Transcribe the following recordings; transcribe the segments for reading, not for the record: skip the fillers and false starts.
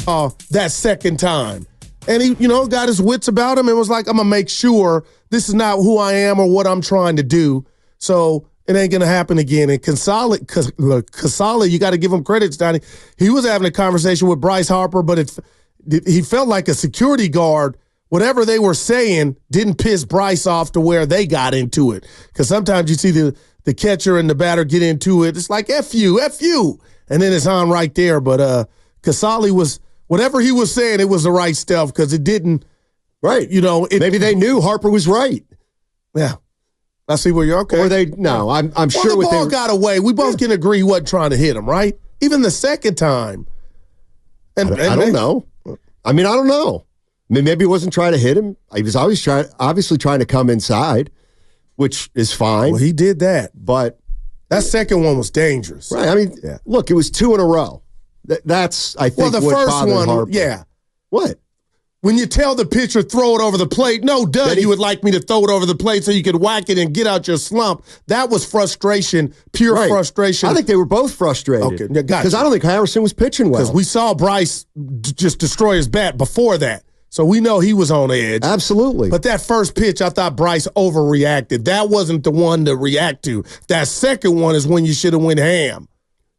that second time. And he, got his wits about him and was like, I'm going to make sure this is not who I am or what I'm trying to do. So it ain't going to happen again. And Casale, you got to give him credit, Steiny. He was having a conversation with Bryce Harper, but he felt like a security guard. Whatever they were saying didn't piss Bryce off to where they got into it. Because sometimes you see the catcher and the batter get into it. It's like, F you. And then it's on right there. But Casale was, whatever he was saying, it was the right stuff because it didn't. Right. Maybe they knew Harper was right. Yeah. I see where you're okay. Or I'm sure the ball got away. We both can agree he wasn't trying to hit him, right? Even the second time. I don't know. I don't know. Maybe he wasn't trying to hit him. He was obviously trying to come inside, which is fine. Well, he did that. But that second one was dangerous. Right. Look, it was 2 in a row. That's, I think, the what first bothered one, Harper. yeah. What? When you tell the pitcher, throw it over the plate, you would like me to throw it over the plate so you could whack it and get out your slump. That was frustration, pure frustration. I think they were both frustrated. Okay, gotcha. Because I don't think Harrison was pitching well. Because we saw Bryce just destroy his bat before that. So we know he was on edge. Absolutely. But that first pitch, I thought Bryce overreacted. That wasn't the one to react to. That second one is when you should have went ham.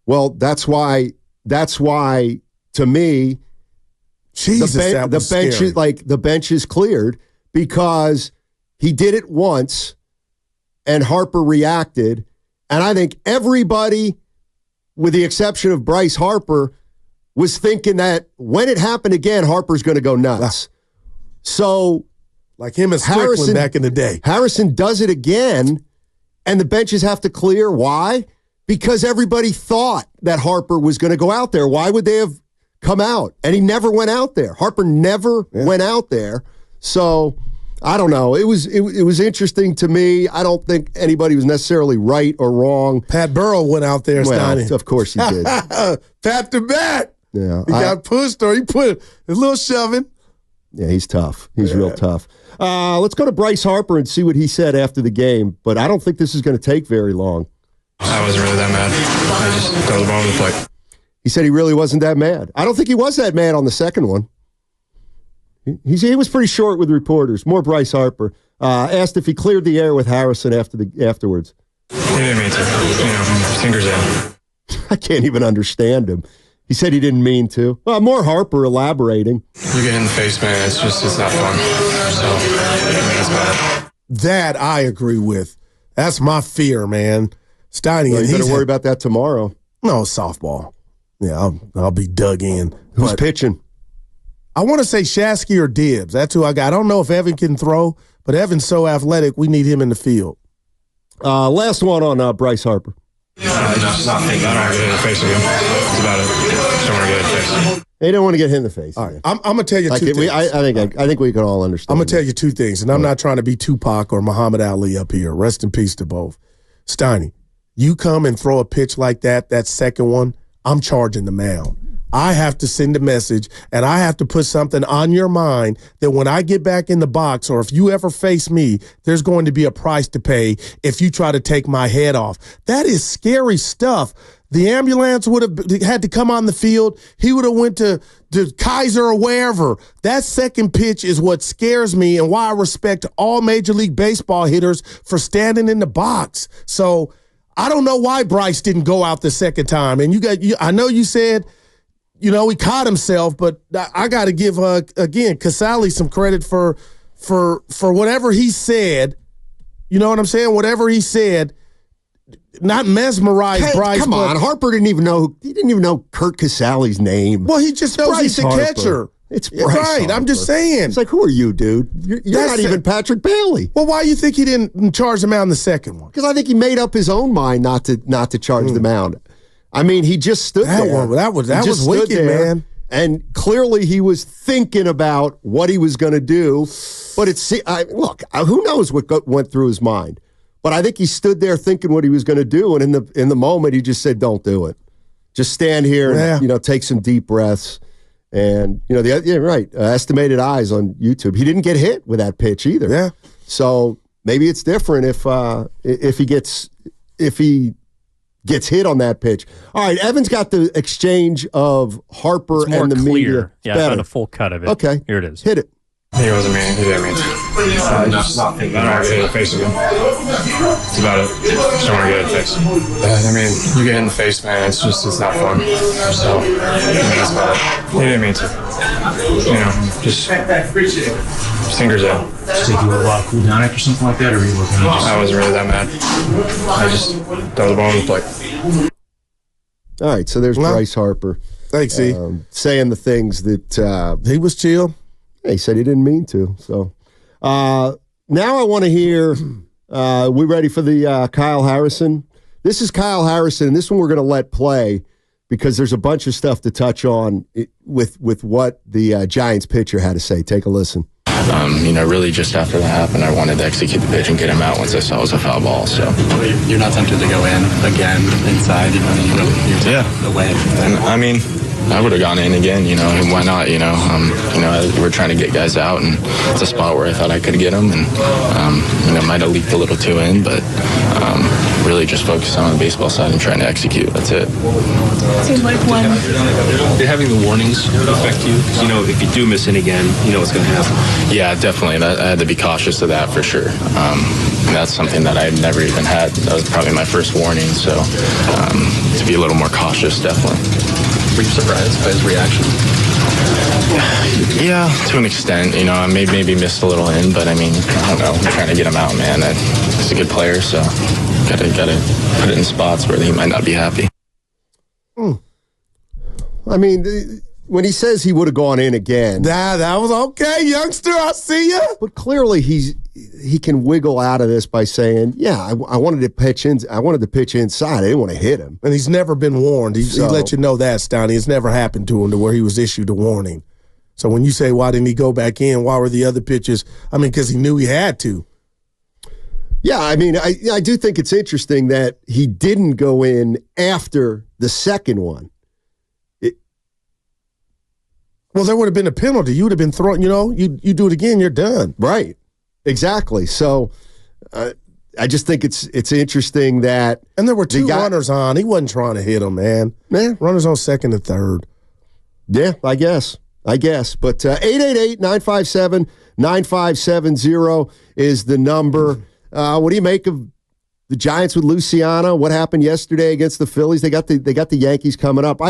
Well, that's why, to me, Jesus, the bench is cleared because he did it once and Harper reacted. And I think everybody, with the exception of Bryce Harper, was thinking that when it happened again, Harper's going to go nuts. So, like him and Strickland back in the day. Harrison does it again, and the benches have to clear. Why? Because everybody thought that Harper was going to go out there. Why would they have come out? And he never went out there. Harper never went out there. So, I don't know. It was interesting to me. I don't think anybody was necessarily right or wrong. Pat Burrow went out there, Steiny. Of course he did. Tap the bat. Yeah, he got pushed or he put a little shoving. Yeah, he's tough. He's real tough. Let's go to Bryce Harper and see what he said after the game, but I don't think this is going to take very long. I wasn't really that mad. I just threw the ball on the plate. He said he really wasn't that mad. I don't think he was that mad on the second one. He was pretty short with reporters. More Bryce Harper. Asked if he cleared the air with Harrison afterwards. He didn't mean to. Fingers in. I can't even understand him. He said he didn't mean to. Well, more Harper elaborating. You get in the face, man. It's not fun. So, that's bad. That I agree with. That's my fear, man. Steiny. Well, you better worry about that tomorrow. No, softball. Yeah, I'll be dug in. Who's pitching? I want to say Shasky or Dibbs. That's who I got. I don't know if Evan can throw, but Evan's so athletic, we need him in the field. Last one on Bryce Harper. I don't want to get hit in the face again. That's about it. Just don't want to get hit in the face. They don't want to get hit in the face. All right. I'm going to tell you two things. I think we can all understand. I'm going to tell you two things, and I'm not trying to be Tupac or Muhammad Ali up here. Rest in peace to both. Steiny, you come and throw a pitch like that second one, I'm charging the mound. I have to send a message, and I have to put something on your mind that when I get back in the box or if you ever face me, there's going to be a price to pay if you try to take my head off. That is scary stuff. The ambulance would have had to come on the field. He would have went to Kaiser or wherever. That second pitch is what scares me and why I respect all Major League Baseball hitters for standing in the box. So I don't know why Bryce didn't go out the second time. And I know you said, he caught himself, but I got to give, again, Casale some credit for whatever he said. You know what I'm saying? Whatever he said, not mesmerized Bryce. Come on, Harper didn't even know Kurt Casale's name. Well, he just knows he's a catcher. It's Bryce Harper. I'm just saying. It's like, who are you, dude? You're not even Patrick Bailey. Well, why do you think he didn't charge the mound the second one? Because I think he made up his own mind not to charge the mound. I mean, he just stood there. That was wicked, man. And clearly he was thinking about what he was going to do. But who knows what went through his mind. But I think he stood there thinking what he was going to do. And in the moment, he just said, don't do it. Just stand here and take some deep breaths. And, estimated eyes on YouTube. He didn't get hit with that pitch either. Yeah. So maybe it's different if he gets hit on that pitch. All right, Evan's got the exchange of Harper and the clear. media. Yeah, I found a full cut of it. Okay. Here it is. Hit it. He wasn't mean. He didn't mean to. I don't want to get hit in the face again. That's about it. Just don't want to get hit in the face. I mean, you get hit in the face, man. It's not fun. So, that's about it. He didn't mean to. Just fingers out. Did you have a cool down after something like that, or were you working on I wasn't really that mad. I just throw the ball in the plate. All right, so there's Bryce Harper. Thanks, E. Saying the things that He was chill. he said he didn't mean to. So now I want to hear, we ready for the Kyle Harrison? This is Kyle Harrison, and this one we're going to let play because there's a bunch of stuff to touch on with what the Giants pitcher had to say. Take a listen. Really just after that happened, I wanted to execute the pitch and get him out once I saw it was a foul ball. So you're not tempted to go in again inside, yeah, away. And I mean, I would have gone in again, and why not? We're trying to get guys out, and it's a spot where I thought I could get them, and might have leaked a little too in, but really just focus on the baseball side and trying to execute. That's it. Seemed like one. Did having the warnings affect you? Because, if you do miss it again, what's going to happen. Yeah, definitely. I had to be cautious of that for sure. And that's something that I've never even had. That was probably my first warning, so to be a little more cautious, definitely. Were you surprised by his reaction? Yeah, to an extent. I maybe missed a little in, but I don't know. I'm trying to get him out, man. He's a good player, so gotta put it in spots where he might not be happy. When he says he would have gone in again, That was okay, youngster. I see ya. but clearly he can wiggle out of this by saying, "Yeah, I wanted to pitch in. I wanted to pitch inside. I didn't want to hit him." And he's never been warned. He let you know that, Steiny. It's never happened to him to where he was issued a warning. So when you say, why didn't he go back in? Why were the other pitches? Because he knew he had to. Yeah, I do think it's interesting that he didn't go in after the second one. Well, there would have been a penalty. You would have been thrown, you do it again, you're done. Right. Exactly. So I just think it's interesting that. And there were two runners on. He wasn't trying to hit him, man. Runners on second and third. Yeah, I guess. But 888-957-9570 is the number. What do you make of the Giants with Luciano? What happened yesterday against the Phillies? They got the Yankees coming up.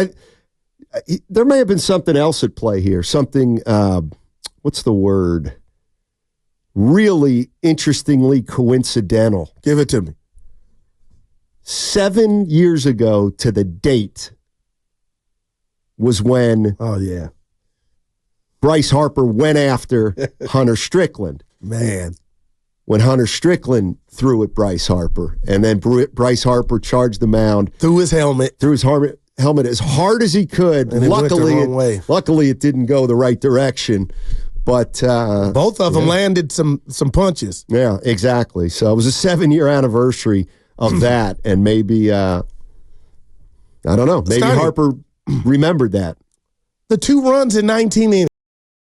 There may have been something else at play here. Something, what's the word? Really interestingly coincidental. Give it to me. 7 years ago to the date was when Bryce Harper went after Hunter Strickland. Man. When Hunter Strickland threw at Bryce Harper, and then Bryce Harper charged the mound. Through his helmet as hard as he could. And luckily it didn't go the right direction. But both of them landed some punches. Yeah, exactly. So it was a 7-year anniversary of that, and maybe I don't know. Maybe Harper remembered that. The 2 runs in 19 innings.